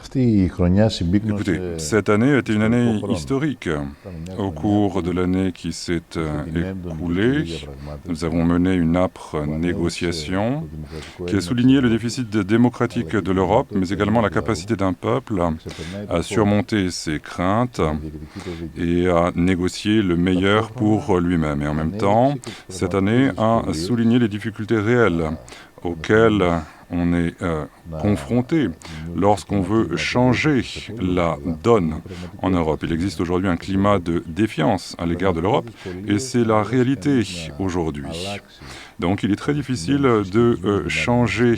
Écoutez, cette année a été une année historique. Au cours de l'année qui s'est écoulée, nous avons mené une âpre négociation qui a souligné le déficit démocratique de l'Europe, mais également la capacité d'un peuple à surmonter ses craintes et à négocier le meilleur pour lui-même. Et en même temps, cette année a souligné les difficultés réelles auxquelles on est confronté lorsqu'on veut changer la donne en Europe. Il existe aujourd'hui un climat de défiance à l'égard de l'Europe et c'est la réalité aujourd'hui. Donc il est très difficile de changer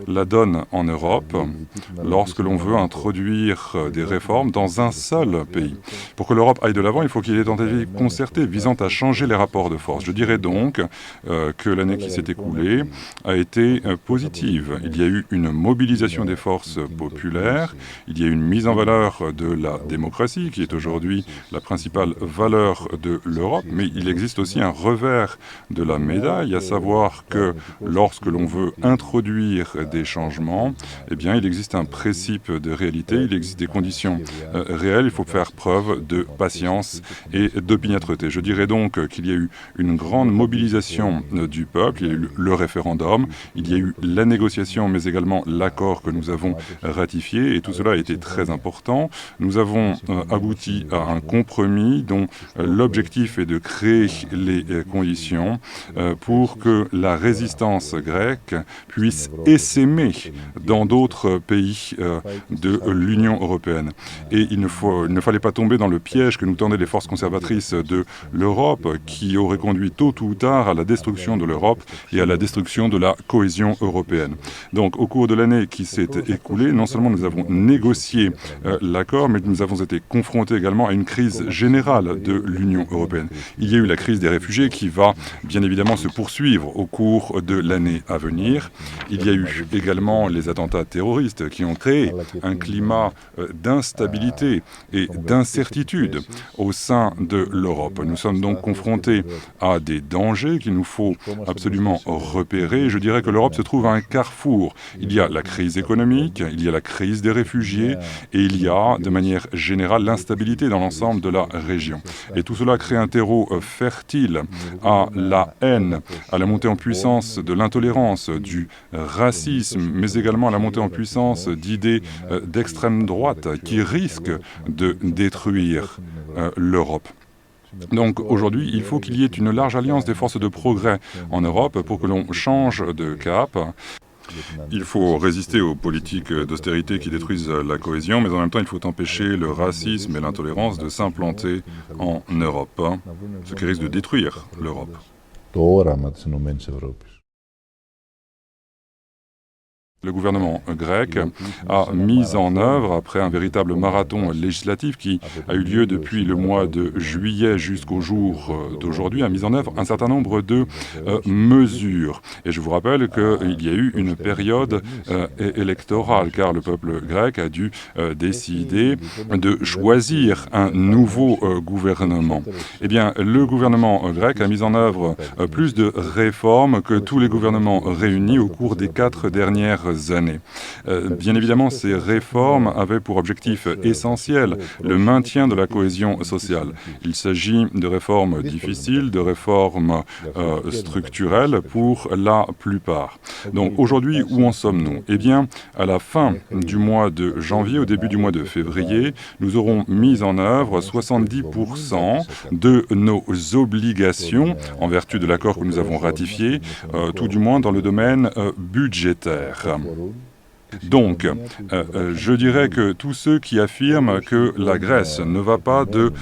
la donne en Europe lorsque l'on veut introduire des réformes dans un seul pays. Pour que l'Europe aille de l'avant, il faut qu'il y ait des tentatives concertées visant à changer les rapports de force. Je dirais donc que l'année qui s'est écoulée a été positive. Il y a eu une mobilisation des forces populaires, il y a eu une mise en valeur de la démocratie, qui est aujourd'hui la principale valeur de l'Europe, mais il existe aussi un revers de la médaille, à savoir que lorsque l'on veut introduire des changements, eh bien, il existe un principe de réalité, il existe des conditions réelles, il faut faire preuve de patience et d'opiniâtreté. Je dirais donc qu'il y a eu une grande mobilisation du peuple, il y a eu le référendum, il y a eu la négociation, mais également l'accord que nous avons ratifié, et tout cela a été très important. Nous avons abouti à un compromis dont l'objectif est de créer les conditions pour que la résistance grecque puisse essaimer dans d'autres pays de l'Union européenne. Et il ne fallait pas tomber dans le piège que nous tendaient les forces conservatrices de l'Europe, qui aurait conduit tôt ou tard à la destruction de l'Europe et à la destruction de la cohésion européenne. Donc, au cours de l'année qui s'est écoulée, non seulement nous avons négocié l'accord, mais nous avons été confrontés également à une crise générale de l'Union européenne. Il y a eu la crise des réfugiés qui va bien évidemment se poursuivre au cours de l'année à venir. Il y a eu également les attentats terroristes qui ont créé un climat d'instabilité et d'incertitude au sein de l'Europe. Nous sommes donc confrontés à des dangers qu'il nous faut absolument repérer. Je dirais que l'Europe se trouve à un carrefour. Il y a la crise économique, il y a la crise des réfugiés et il y a, de manière générale, l'instabilité dans l'ensemble de la région. Et tout cela crée un terreau fertile à la haine, à la montée en puissance de l'intolérance, du racisme, mais également à la montée en puissance d'idées d'extrême droite qui risquent de détruire l'Europe. Donc aujourd'hui, il faut qu'il y ait une large alliance des forces de progrès en Europe pour que l'on change de cap. Il faut résister aux politiques d'austérité qui détruisent la cohésion, mais en même temps, il faut empêcher le racisme et l'intolérance de s'implanter en Europe, ce qui risque de détruire l'Europe. Le gouvernement grec a mis en œuvre, après un véritable marathon législatif qui a eu lieu depuis le mois de juillet jusqu'au jour d'aujourd'hui, a mis en œuvre un certain nombre de mesures. Et je vous rappelle qu'il y a eu une période électorale, car le peuple grec a dû décider de choisir un nouveau gouvernement. Eh bien, le gouvernement grec a mis en œuvre plus de réformes que tous les gouvernements réunis au cours des 4 dernières années. Bien évidemment, ces réformes avaient pour objectif essentiel le maintien de la cohésion sociale. Il s'agit de réformes difficiles, de réformes structurelles pour la plupart. Donc aujourd'hui, où en sommes-nous? Eh bien, à la fin du mois de janvier, au début du mois de février, nous aurons mis en œuvre 70% de nos obligations en vertu de l'accord que nous avons ratifié, tout du moins dans le domaine budgétaire. Donc, je dirais que tous ceux qui affirment que la Grèce ne va pas de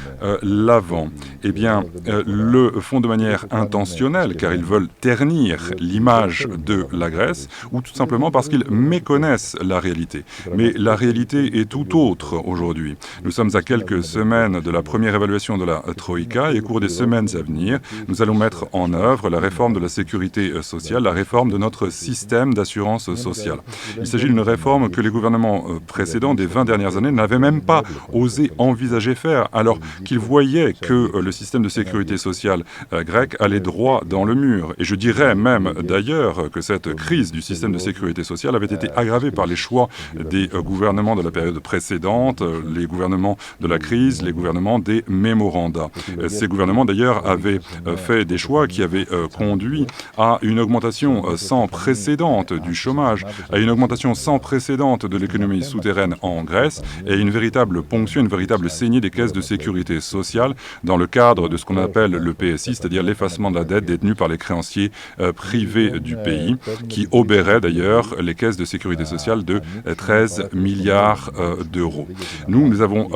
l'avant, eh bien, le font de manière intentionnelle, car ils veulent ternir l'image de la Grèce, ou tout simplement parce qu'ils méconnaissent la réalité. Mais la réalité est tout autre aujourd'hui. Nous sommes à quelques semaines de la première évaluation de la Troïka, et au cours des semaines à venir, nous allons mettre en œuvre la réforme de la sécurité sociale, la réforme de notre système d'assurance sociale. Il s'agit d'une une réforme que les gouvernements précédents des 20 dernières années n'avaient même pas osé envisager faire, alors qu'ils voyaient que le système de sécurité sociale grec allait droit dans le mur. Et je dirais même d'ailleurs que cette crise du système de sécurité sociale avait été aggravée par les choix des gouvernements de la période précédente, les gouvernements de la crise, les gouvernements des mémorandums. Ces gouvernements d'ailleurs avaient fait des choix qui avaient conduit à une augmentation sans précédent du chômage, à une augmentation sans précédent de l'économie souterraine en Grèce et une véritable ponction, une véritable saignée des caisses de sécurité sociale dans le cadre de ce qu'on appelle le PSI, c'est-à-dire l'effacement de la dette détenue par les créanciers privés du pays, qui obérait d'ailleurs les caisses de sécurité sociale de 13 milliards d'euros. Nous avons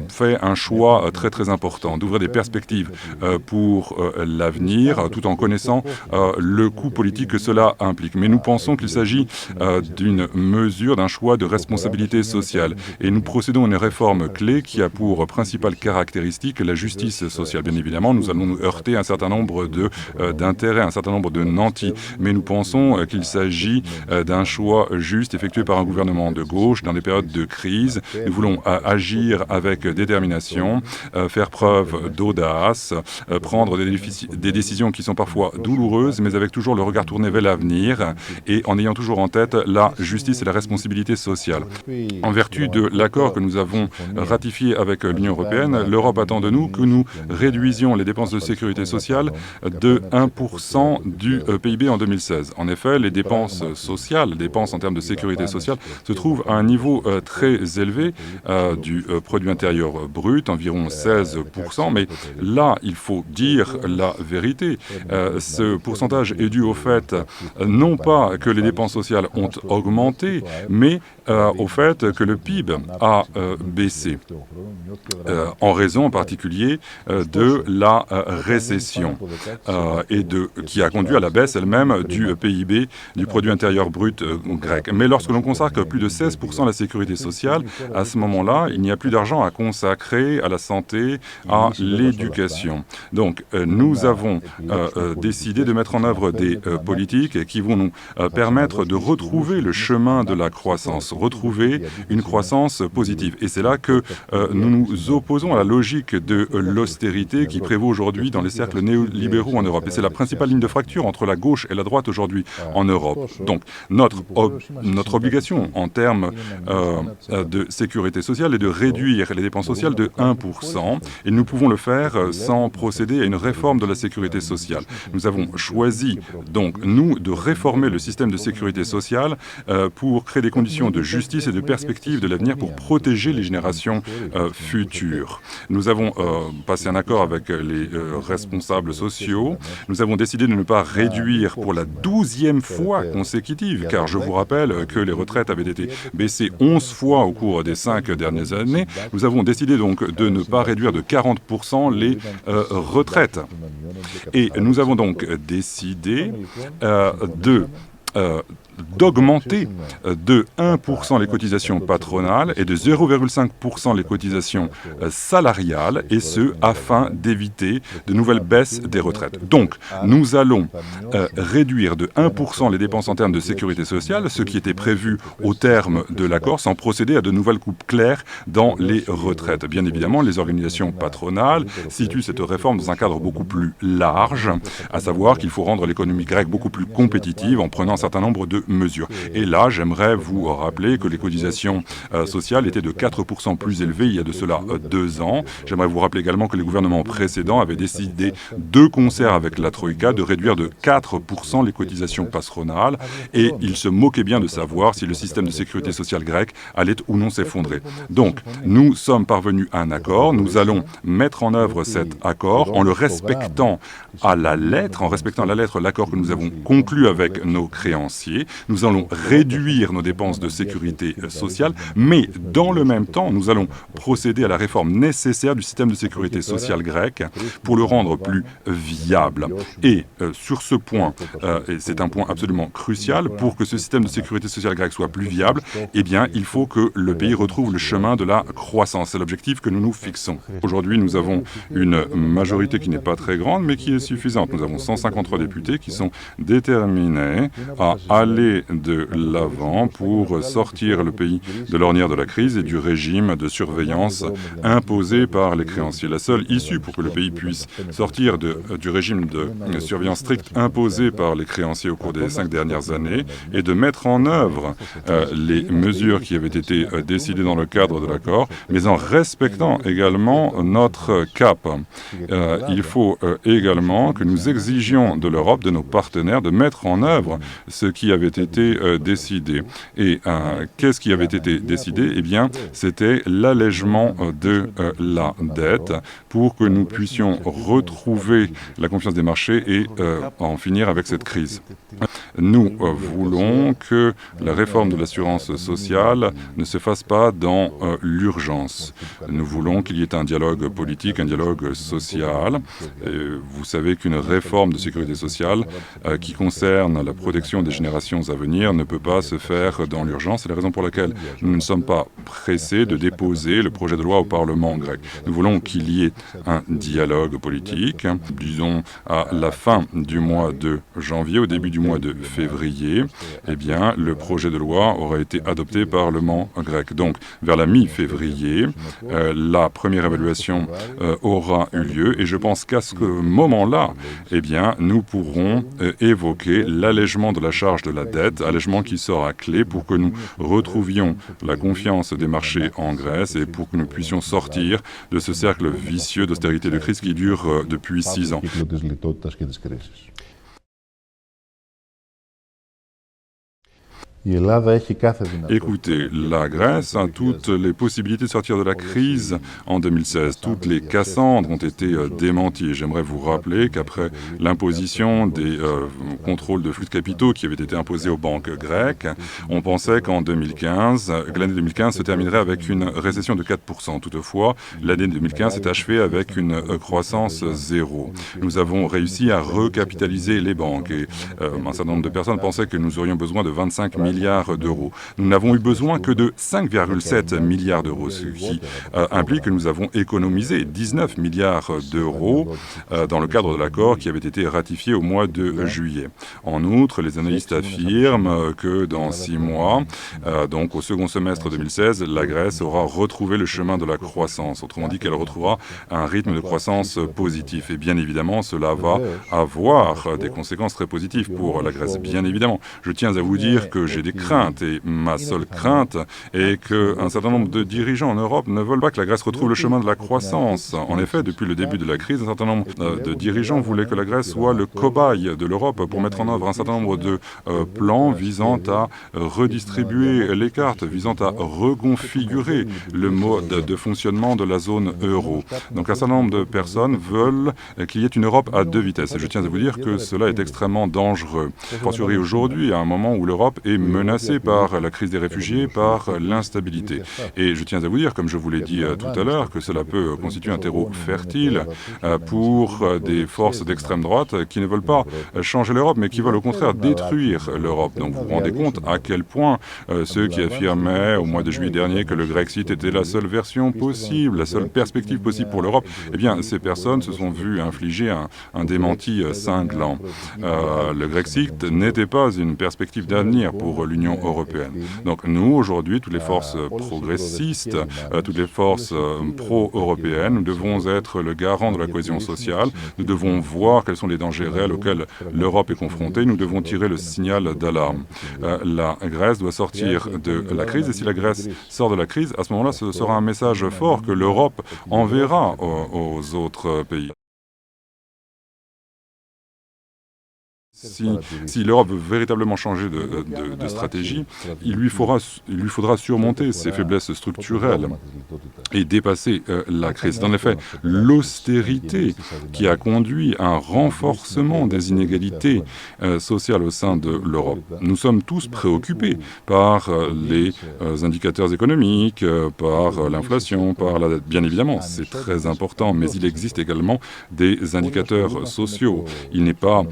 fait un choix très très important d'ouvrir des perspectives pour l'avenir, tout en connaissant le coût politique que cela implique. Mais nous pensons qu'il s'agit d'une mesure, d'un choix de responsabilité sociale. Et nous procédons à une réforme clé qui a pour principale caractéristique la justice sociale. Bien évidemment, nous allons nous heurter à un certain nombre d'intérêts, un certain nombre de nantis. Mais nous pensons qu'il s'agit d'un choix juste effectué par un gouvernement de gauche dans des périodes de crise. Nous voulons agir avec détermination, faire preuve d'audace, prendre des décisions qui sont parfois douloureuses, mais avec toujours le regard tourné vers l'avenir et en ayant toujours en tête la justice et la responsabilité sociale. En vertu de l'accord que nous avons ratifié avec l'Union européenne, l'Europe attend de nous que nous réduisions les dépenses de sécurité sociale de 1% du PIB en 2016. En effet, les dépenses sociales, les dépenses en termes de sécurité sociale, se trouvent à un niveau très élevé du produit intérieur brut, environ 16%, mais là, il faut dire la vérité. Ce pourcentage est dû au fait, non pas que les dépenses sociales ont augmenté, mais au fait que le PIB a baissé, en raison en particulier de la récession, qui a conduit à la baisse elle-même du PIB, du produit intérieur brut grec. Mais lorsque l'on consacre plus de 16% à la sécurité sociale, à ce moment-là, il n'y a plus d'argent à consacrer à la santé, à l'éducation. Donc, nous avons décidé de mettre en œuvre des politiques qui vont nous permettre de retrouver le chemin de la croissance, retrouver une croissance positive. Et c'est là que nous nous opposons à la logique de l'austérité qui prévaut aujourd'hui dans les cercles néolibéraux en Europe. Et c'est la principale ligne de fracture entre la gauche et la droite aujourd'hui en Europe. Donc, notre obligation en termes de sécurité sociale est de réduire les dépenses sociales de 1%. Et nous pouvons le faire sans procéder à une réforme de la sécurité sociale. Nous avons choisi, donc, nous, de réformer le système de sécurité sociale pour créer des conditions de justice et de perspective de l'avenir pour protéger les générations futures. Nous avons passé un accord avec les responsables sociaux. Nous avons décidé de ne pas réduire pour la 12e fois consécutive, car je vous rappelle que les retraites avaient été baissées 11 fois au cours des 5 dernières années. Nous avons décidé donc de ne pas réduire de 40% les retraites. Et nous avons donc décidé d'augmenter de 1% les cotisations patronales et de 0,5% les cotisations salariales, et ce, afin d'éviter de nouvelles baisses des retraites. Donc, nous allons réduire de 1% les dépenses en termes de sécurité sociale, ce qui était prévu au terme de l'accord, sans procéder à de nouvelles coupes claires dans les retraites. Bien évidemment, les organisations patronales situent cette réforme dans un cadre beaucoup plus large, à savoir qu'il faut rendre l'économie grecque beaucoup plus compétitive en prenant un certain nombre de mesures. Et là, j'aimerais vous rappeler que les cotisations sociales étaient de 4% plus élevées il y a de cela 2 ans. J'aimerais vous rappeler également que les gouvernements précédents avaient décidé, de concert avec la Troïka, de réduire de 4% les cotisations patronales, et ils se moquaient bien de savoir si le système de sécurité sociale grec allait ou non s'effondrer. Donc, nous sommes parvenus à un accord. Nous allons mettre en œuvre cet accord en le respectant à la lettre, l'accord que nous avons conclu avec nos créanciers. Nous allons réduire nos dépenses de sécurité sociale, mais dans le même temps, nous allons procéder à la réforme nécessaire du système de sécurité sociale grec pour le rendre plus viable. Et sur ce point, et c'est un point absolument crucial, pour que ce système de sécurité sociale grec soit plus viable, eh bien, il faut que le pays retrouve le chemin de la croissance. C'est l'objectif que nous nous fixons. Aujourd'hui, nous avons une majorité qui n'est pas très grande, mais qui est suffisante. Nous avons 153 députés qui sont déterminés à aller aller de l'avant pour sortir le pays de l'ornière de la crise et du régime de surveillance imposé par les créanciers. La seule issue pour que le pays puisse sortir du régime de surveillance stricte imposé par les créanciers au cours des 5 dernières années est de mettre en œuvre les mesures qui avaient été décidées dans le cadre de l'accord, mais en respectant également notre cap. Il faut également que nous exigions de l'Europe, de nos partenaires, de mettre en œuvre ce qui avait été décidé. Et qu'est-ce qui avait été décidé? Eh bien, c'était l'allègement de la dette pour que nous puissions retrouver la confiance des marchés et en finir avec cette crise. Nous voulons que la réforme de l'assurance sociale ne se fasse pas dans l'urgence. Nous voulons qu'il y ait un dialogue politique, un dialogue social. Vous savez qu'une réforme de sécurité sociale qui concerne la protection des générations à venir ne peut pas se faire dans l'urgence. C'est la raison pour laquelle nous ne sommes pas pressés de déposer le projet de loi au Parlement grec. Nous voulons qu'il y ait un dialogue politique, disons à la fin du mois de janvier, au début du mois de février, eh bien, le projet de loi aura été adopté par le Parlement grec. Donc, vers la mi-février, la première évaluation aura eu lieu et je pense qu'à ce moment-là, eh bien, nous pourrons évoquer l'allègement de la charge de la dette, allègement qui sera clé pour que nous retrouvions la confiance des marchés en Grèce et pour que nous puissions sortir de ce cercle vicieux d'austérité et de crise qui dure depuis 6 ans. Écoutez, la Grèce a toutes les possibilités de sortir de la crise en 2016. Toutes les Cassandres ont été démenties. J'aimerais vous rappeler qu'après l'imposition des contrôles de flux de capitaux qui avaient été imposés aux banques grecques, on pensait que l'année 2015 se terminerait avec une récession de 4%. Toutefois, l'année 2015 s'est achevée avec une croissance zéro. Nous avons réussi à recapitaliser les banques et un certain nombre de personnes pensaient que nous aurions besoin de 25 milliards d'euros. Nous n'avons eu besoin que de 5,7 milliards d'euros, ce qui implique que nous avons économisé 19 milliards d'euros dans le cadre de l'accord qui avait été ratifié au mois de juillet. En outre, les analystes affirment que dans 6 mois, donc au second semestre 2016, la Grèce aura retrouvé le chemin de la croissance. Autrement dit, qu'elle retrouvera un rythme de croissance positif. Et bien évidemment, cela va avoir des conséquences très positives pour la Grèce. Bien évidemment, je tiens à vous dire que j'ai des craintes et ma seule crainte est qu'un certain nombre de dirigeants en Europe ne veulent pas que la Grèce retrouve le chemin de la croissance. En effet, depuis le début de la crise, un certain nombre de dirigeants voulaient que la Grèce soit le cobaye de l'Europe pour mettre en œuvre un certain nombre de plans visant à redistribuer les cartes, visant à reconfigurer le mode de fonctionnement de la zone euro. Donc un certain nombre de personnes veulent qu'il y ait une Europe à 2 vitesses. Et je tiens à vous dire que cela est extrêmement dangereux. Fortiori aujourd'hui, à un moment où l'Europe est menacée par la crise des réfugiés, par l'instabilité. Et je tiens à vous dire, comme je vous l'ai dit tout à l'heure, que cela peut constituer un terreau fertile pour des forces d'extrême droite qui ne veulent pas changer l'Europe, mais qui veulent au contraire détruire l'Europe. Donc vous vous rendez compte à quel point ceux qui affirmaient au mois de juillet dernier que le Grexit était la seule version possible, la seule perspective possible pour l'Europe, eh bien ces personnes se sont vues infliger un démenti cinglant. Le Grexit n'était pas une perspective d'avenir pour l'Union européenne. Donc nous, aujourd'hui, toutes les forces progressistes, toutes les forces pro-européennes, nous devons être le garant de la cohésion sociale, nous devons voir quels sont les dangers réels auxquels l'Europe est confrontée, nous devons tirer le signal d'alarme. La Grèce doit sortir de la crise et si la Grèce sort de la crise, à ce moment-là, ce sera un message fort que l'Europe enverra aux autres pays. Si l'Europe veut véritablement changer de stratégie, il lui faudra surmonter ses faiblesses structurelles et dépasser la crise. En effet, l'austérité qui a conduit à un renforcement des inégalités sociales au sein de l'Europe. Nous sommes tous préoccupés par les indicateurs économiques, par l'inflation, par la dette. Bien évidemment, c'est très important, mais il existe également des indicateurs sociaux. Il n'est pas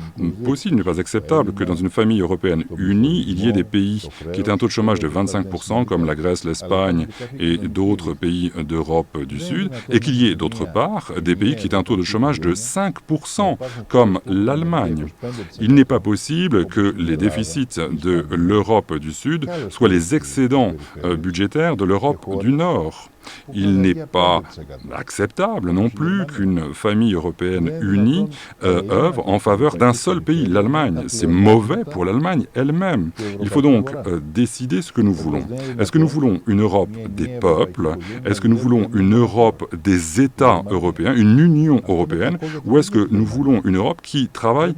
possible il n'est pas acceptable que dans une famille européenne unie, il y ait des pays qui aient un taux de chômage de 25%, comme la Grèce, l'Espagne et d'autres pays d'Europe du Sud, et qu'il y ait d'autre part des pays qui aient un taux de chômage de 5%, comme l'Allemagne. Il n'est pas possible que les déficits de l'Europe du Sud soient les excédents budgétaires de l'Europe du Nord. Il n'est pas acceptable non plus qu'une famille européenne unie œuvre en faveur d'un seul pays, l'Allemagne. C'est mauvais pour l'Allemagne elle-même. Il faut donc décider ce que nous voulons. Est-ce que nous voulons une Europe des peuples? Est-ce que nous voulons une Europe des États européens, une Union européenne? Ou est-ce que nous voulons une Europe qui travaille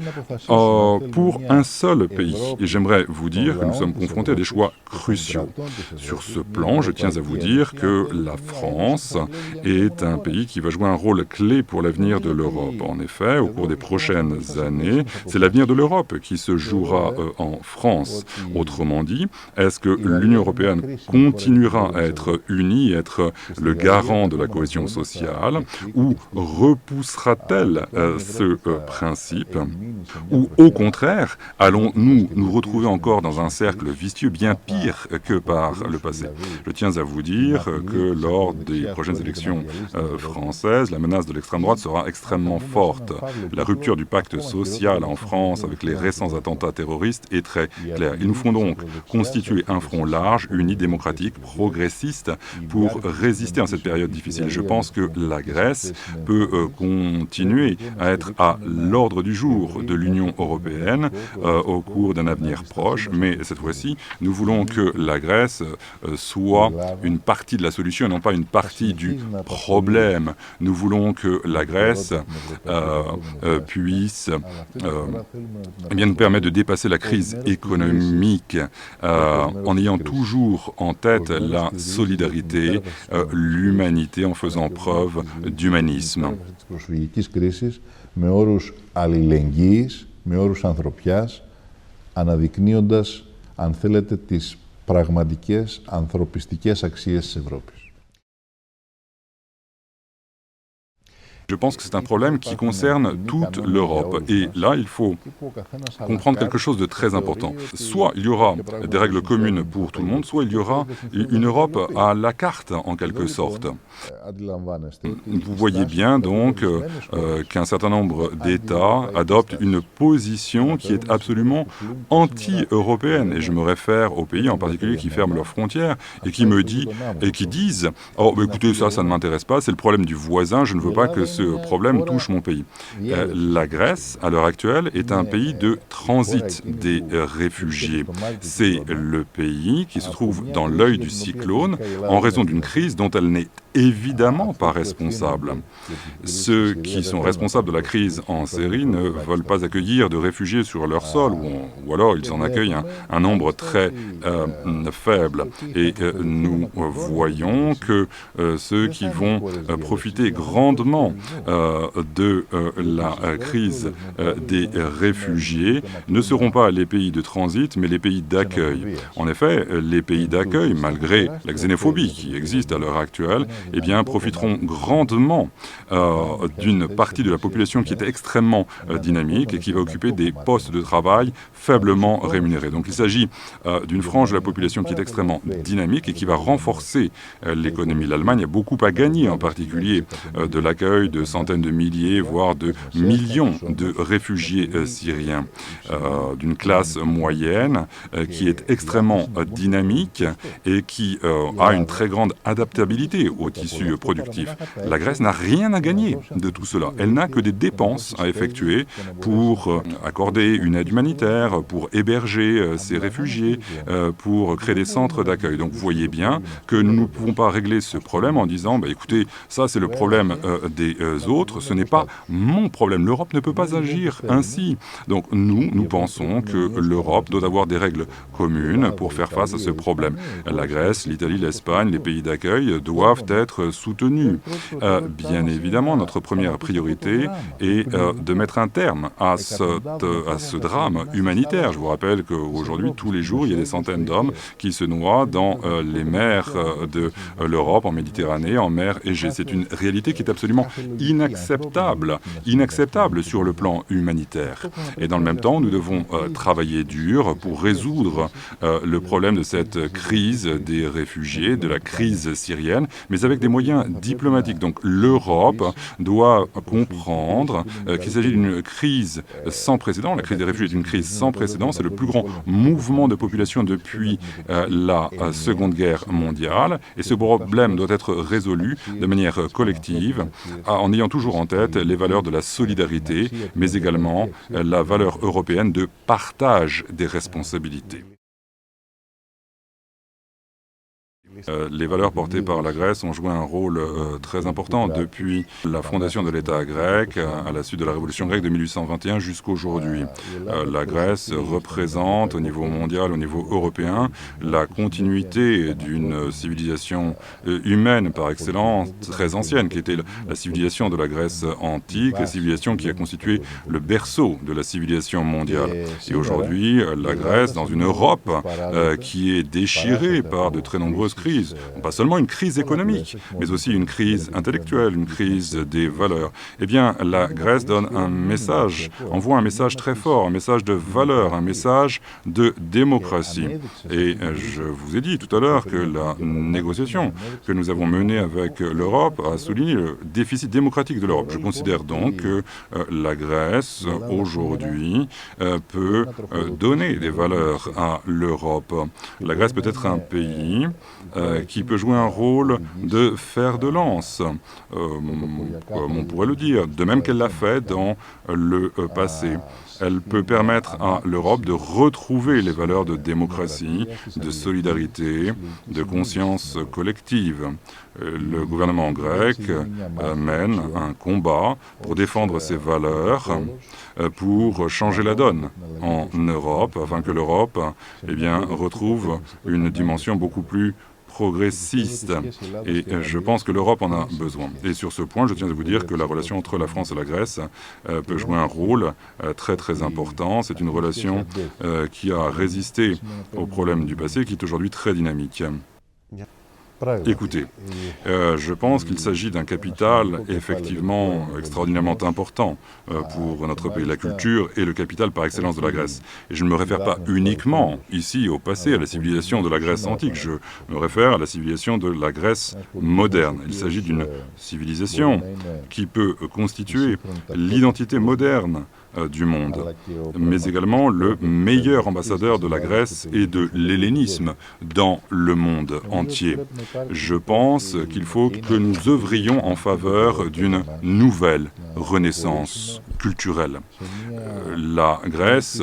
pour un seul pays? Et j'aimerais vous dire que nous sommes confrontés à des choix cruciaux. Sur ce plan, je tiens à vous dire que la France est un pays qui va jouer un rôle clé pour l'avenir de l'Europe. En effet, au cours des prochaines années, c'est l'avenir de l'Europe qui se jouera en France. Autrement dit, est-ce que l'Union européenne continuera à être unie, être le garant de la cohésion sociale, ou repoussera-t-elle ce principe, ou au contraire, allons-nous nous retrouver encore dans un cercle vicieux bien pire que par le passé? Je tiens à vous dire que lors des prochaines élections françaises, la menace de l'extrême droite sera extrêmement forte. La rupture du pacte social en France avec les récents attentats terroristes est très claire. Il nous faut donc constituer un front large, uni, démocratique, progressiste pour résister à cette période difficile. Je pense que la Grèce peut continuer à être à l'ordre du jour de l'Union européenne au cours d'un avenir proche, mais cette fois-ci, nous voulons que la Grèce soit une partie de la solution et non pas une partie du problème. Nous voulons que la Grèce puisse nous permettre de dépasser la crise économique en ayant toujours en tête la solidarité, l'humanité, en faisant preuve d'humanisme. Με όρους αλληλεγγύης, με όρους ανθρωπιάς, αναδεικνύοντας, αν θέλετε, τις πραγματικές ανθρωπιστικές αξίες της Ευρώπης. Je pense que c'est un problème qui concerne toute l'Europe. Et là, il faut comprendre quelque chose de très important. Soit il y aura des règles communes pour tout le monde, soit il y aura une Europe à la carte, en quelque sorte. Vous voyez bien donc qu'un certain nombre d'États adoptent une position qui est absolument anti-européenne. Et je me réfère aux pays en particulier qui ferment leurs frontières et qui disent « Oh, bah, écoutez, ça ne m'intéresse pas, c'est le problème du voisin, je ne veux pas que ce problème touche mon pays. » La Grèce, à l'heure actuelle, est un pays de transit des réfugiés. C'est le pays qui se trouve dans l'œil du cyclone en raison d'une crise dont elle n'est évidemment pas responsable. Ceux qui sont responsables de la crise en Syrie ne veulent pas accueillir de réfugiés sur leur sol, ou alors ils en accueillent un nombre très faible. Et nous voyons que ceux qui vont profiter grandement de la crise des réfugiés ne seront pas les pays de transit, mais les pays d'accueil. En effet, les pays d'accueil, malgré la xénophobie qui existe à l'heure actuelle, eh bien, profiteront grandement d'une partie de la population qui est extrêmement dynamique et qui va occuper des postes de travail faiblement rémunérés. Donc il s'agit d'une frange de la population qui est extrêmement dynamique et qui va renforcer l'économie. L'Allemagne a beaucoup à gagner, en particulier de l'accueil de centaines de milliers, voire de millions de réfugiés syriens, d'une classe moyenne qui est extrêmement dynamique et qui a une très grande adaptabilité au tissu productif. La Grèce n'a rien à gagner de tout cela. Elle n'a que des dépenses à effectuer pour accorder une aide humanitaire, pour héberger ces réfugiés, pour créer des centres d'accueil. Donc vous voyez bien que nous ne pouvons pas régler ce problème en disant bah, écoutez, ça c'est le problème des autres, ce n'est pas mon problème. L'Europe ne peut pas agir ainsi. Donc nous pensons que l'Europe doit avoir des règles communes pour faire face à ce problème. La Grèce, l'Italie, l'Espagne, les pays d'accueil doivent être soutenus. Bien évidemment, notre première priorité est de mettre un terme à ce drame humanitaire humanitaire. Je vous rappelle qu'aujourd'hui, tous les jours, il y a des centaines d'hommes qui se noient dans les mers de l'Europe, en Méditerranée, en mer Égée. C'est une réalité qui est absolument inacceptable sur le plan humanitaire. Et dans le même temps, nous devons travailler dur pour résoudre le problème de cette crise des réfugiés, de la crise syrienne, mais avec des moyens diplomatiques. Donc l'Europe doit comprendre qu'il s'agit d'une crise sans précédent. La crise des réfugiés est une crise sans précédent. C'est le plus grand mouvement de population depuis la Seconde Guerre mondiale. Et ce problème doit être résolu de manière collective, en ayant toujours en tête les valeurs de la solidarité, mais également la valeur européenne de partage des responsabilités. Les valeurs portées par la Grèce ont joué un rôle très important depuis la fondation de l'État grec, à la suite de la Révolution grecque de 1821 jusqu'aujourd'hui. La Grèce représente au niveau mondial, au niveau européen, la continuité d'une civilisation humaine par excellence, très ancienne, qui était la civilisation de la Grèce antique, la civilisation qui a constitué le berceau de la civilisation mondiale. Et aujourd'hui, la Grèce, dans une Europe qui est déchirée par de très nombreuses crises, pas seulement une crise économique, mais aussi une crise intellectuelle, une crise des valeurs. Eh bien, la Grèce donne un message, envoie un message très fort, un message de valeur, un message de démocratie. Et je vous ai dit tout à l'heure que la négociation que nous avons menée avec l'Europe a souligné le déficit démocratique de l'Europe. Je considère donc que la Grèce, aujourd'hui, peut donner des valeurs à l'Europe. La Grèce peut être un pays qui peut jouer un rôle de fer de lance, comme on pourrait le dire, de même qu'elle l'a fait dans le passé. Elle peut permettre à l'Europe de retrouver les valeurs de démocratie, de solidarité, de conscience collective. Le gouvernement grec mène un combat pour défendre ces valeurs, pour changer la donne en Europe, afin que l'Europe retrouve une dimension beaucoup plus progressiste. Et je pense que l'Europe en a besoin. Et sur ce point, je tiens à vous dire que la relation entre la France et la Grèce peut jouer un rôle très très important. C'est une relation qui a résisté aux problèmes du passé, qui est aujourd'hui très dynamique. Écoutez, je pense qu'il s'agit d'un capital effectivement extraordinairement important pour notre pays, la culture est le capital par excellence de la Grèce. Et je ne me réfère pas uniquement ici au passé, à la civilisation de la Grèce antique, je me réfère à la civilisation de la Grèce moderne. Il s'agit d'une civilisation qui peut constituer l'identité moderne du monde, mais également le meilleur ambassadeur de la Grèce et de l'hellénisme dans le monde entier. Je pense qu'il faut que nous œuvrions en faveur d'une nouvelle renaissance culturelle. La Grèce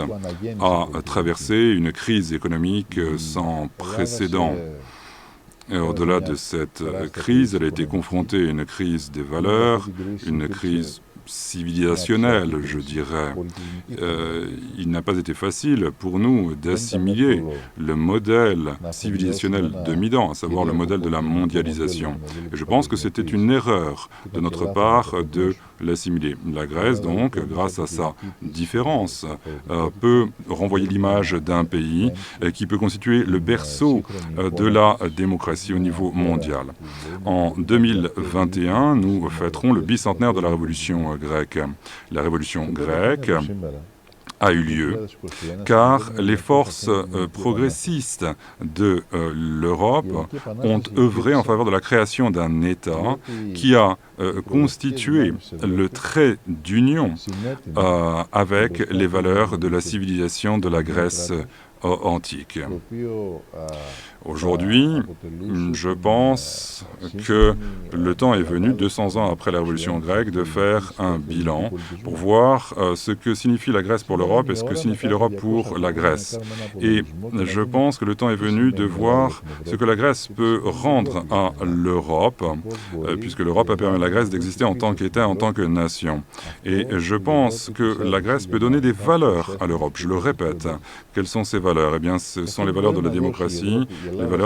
a traversé une crise économique sans précédent. Et au-delà de cette crise, elle a été confrontée à une crise des valeurs, une crise civilisationnelle, je dirais. Il n'a pas été facile pour nous d'assimiler le modèle civilisationnel de Midan, à savoir le modèle de la mondialisation. Et je pense que c'était une erreur de notre part de l'assimiler. La Grèce, donc, grâce à sa différence, peut renvoyer l'image d'un pays qui peut constituer le berceau de la démocratie au niveau mondial. En 2021, nous fêterons le bicentenaire de la Révolution grecque. La Révolution grecque a eu lieu car les forces progressistes de l'Europe ont œuvré en faveur de la création d'un État qui a constitué le trait d'union avec les valeurs de la civilisation de la Grèce antique. Aujourd'hui, je pense que le temps est venu, 200 ans après la Révolution grecque, de faire un bilan pour voir ce que signifie la Grèce pour l'Europe et ce que signifie l'Europe pour la Grèce. Et je pense que le temps est venu de voir ce que la Grèce peut rendre à l'Europe, puisque l'Europe a permis à la Grèce d'exister en tant qu'État, en tant que nation. Et je pense que la Grèce peut donner des valeurs à l'Europe. Je le répète. Quelles sont ces valeurs? Eh bien, ce sont les valeurs de la démocratie, les valeurs